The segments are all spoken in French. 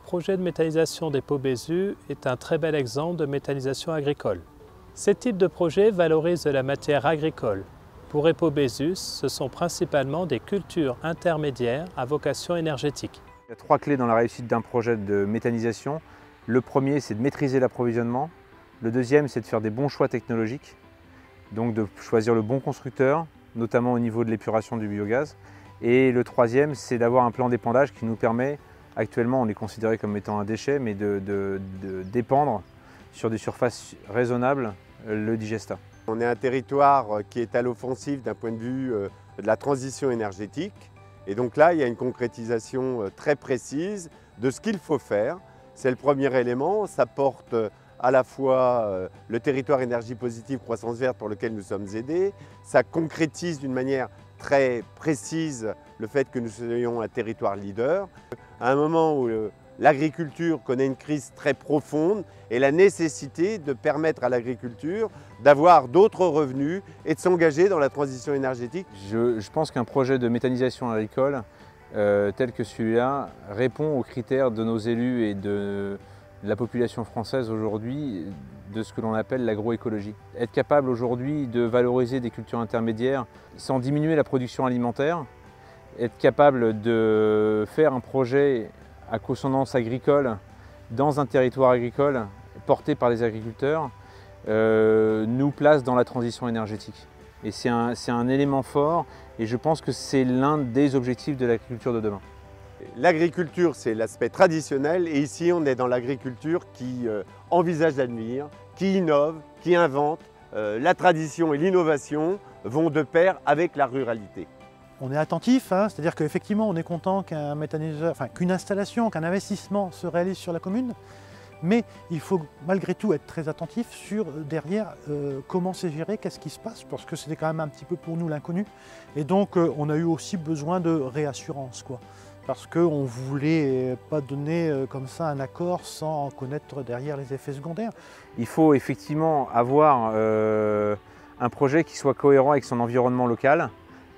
projet de méthanisation des pots Bézu est un très bel exemple de méthanisation agricole. Ces types de projets valorisent de la matière agricole. Pour EPO-Bézu, ce sont principalement des cultures intermédiaires à vocation énergétique. Il y a 3 clés dans la réussite d'un projet de méthanisation. Le premier, c'est de maîtriser l'approvisionnement. Le deuxième, c'est de faire des bons choix technologiques, donc de choisir le bon constructeur, notamment au niveau de l'épuration du biogaz. Et le troisième, c'est d'avoir un plan d'épandage qui nous permet, actuellement on est considéré comme étant un déchet, mais d'épandre sur des surfaces raisonnables le digestat. On est un territoire qui est à l'offensive d'un point de vue de la transition énergétique. Et donc là, il y a une concrétisation très précise de ce qu'il faut faire. C'est le premier élément, ça porte à la fois le territoire énergie positive croissance verte pour lequel nous sommes aidés, ça concrétise d'une manière très précise le fait que nous soyons un territoire leader. À un moment où l'agriculture connaît une crise très profonde et la nécessité de permettre à l'agriculture d'avoir d'autres revenus et de s'engager dans la transition énergétique. Je pense qu'un projet de méthanisation agricole tel que celui-là répond aux critères de nos élus et de la population française aujourd'hui de ce que l'on appelle l'agroécologie. Être capable aujourd'hui de valoriser des cultures intermédiaires sans diminuer la production alimentaire, être capable de faire un projet à consonance agricole dans un territoire agricole porté par les agriculteurs nous place dans la transition énergétique. Et c'est un élément fort et je pense que c'est l'un des objectifs de l'agriculture de demain. L'agriculture, c'est l'aspect traditionnel et ici on est dans l'agriculture qui envisage l'avenir, qui innove, qui invente. La tradition et l'innovation vont de pair avec la ruralité. On est attentif, hein, c'est-à-dire qu'effectivement on est content qu'un méthaniseur, qu'une installation, qu'un investissement se réalise sur la commune, mais il faut malgré tout être très attentif sur derrière comment c'est géré, qu'est-ce qui se passe, parce que c'était quand même un petit peu pour nous l'inconnu. Et donc on a eu aussi besoin de réassurance, quoi, parce qu'on ne voulait pas donner comme ça un accord sans connaître derrière les effets secondaires. Il faut effectivement avoir un projet qui soit cohérent avec son environnement local,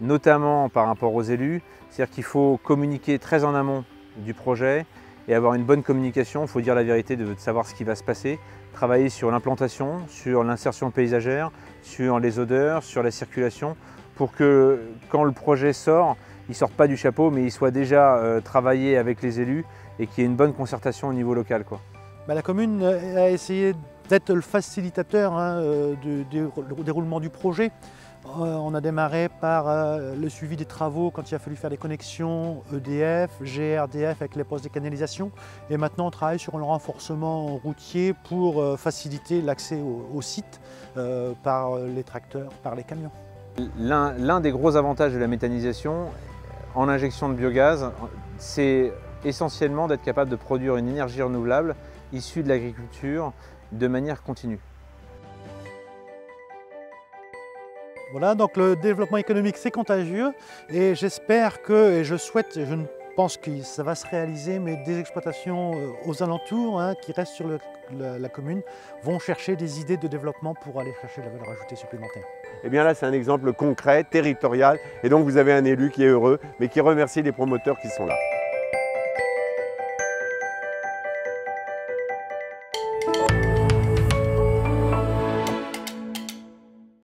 notamment par rapport aux élus, c'est-à-dire qu'il faut communiquer très en amont du projet et avoir une bonne communication, il faut dire la vérité, de savoir ce qui va se passer, travailler sur l'implantation, sur l'insertion paysagère, sur les odeurs, sur la circulation, pour que quand le projet sort, il ne sorte pas du chapeau, mais il soit déjà travaillé avec les élus et qu'il y ait une bonne concertation au niveau local, quoi. La commune a essayé d'être le facilitateur du déroulement du projet. On a démarré par le suivi des travaux quand il a fallu faire des connexions EDF, GRDF avec les postes de canalisation. Et maintenant on travaille sur le renforcement routier pour faciliter l'accès au site par les tracteurs, par les camions. L'un des gros avantages de la méthanisation en injection de biogaz, c'est essentiellement d'être capable de produire une énergie renouvelable issue de l'agriculture de manière continue. Voilà, donc le développement économique c'est contagieux et j'espère que, et je souhaite, je pense que ça va se réaliser, mais des exploitations aux alentours qui restent sur la commune vont chercher des idées de développement pour aller chercher de la valeur ajoutée supplémentaire. Et bien là c'est un exemple concret, territorial, et donc vous avez un élu qui est heureux, mais qui remercie les promoteurs qui sont là.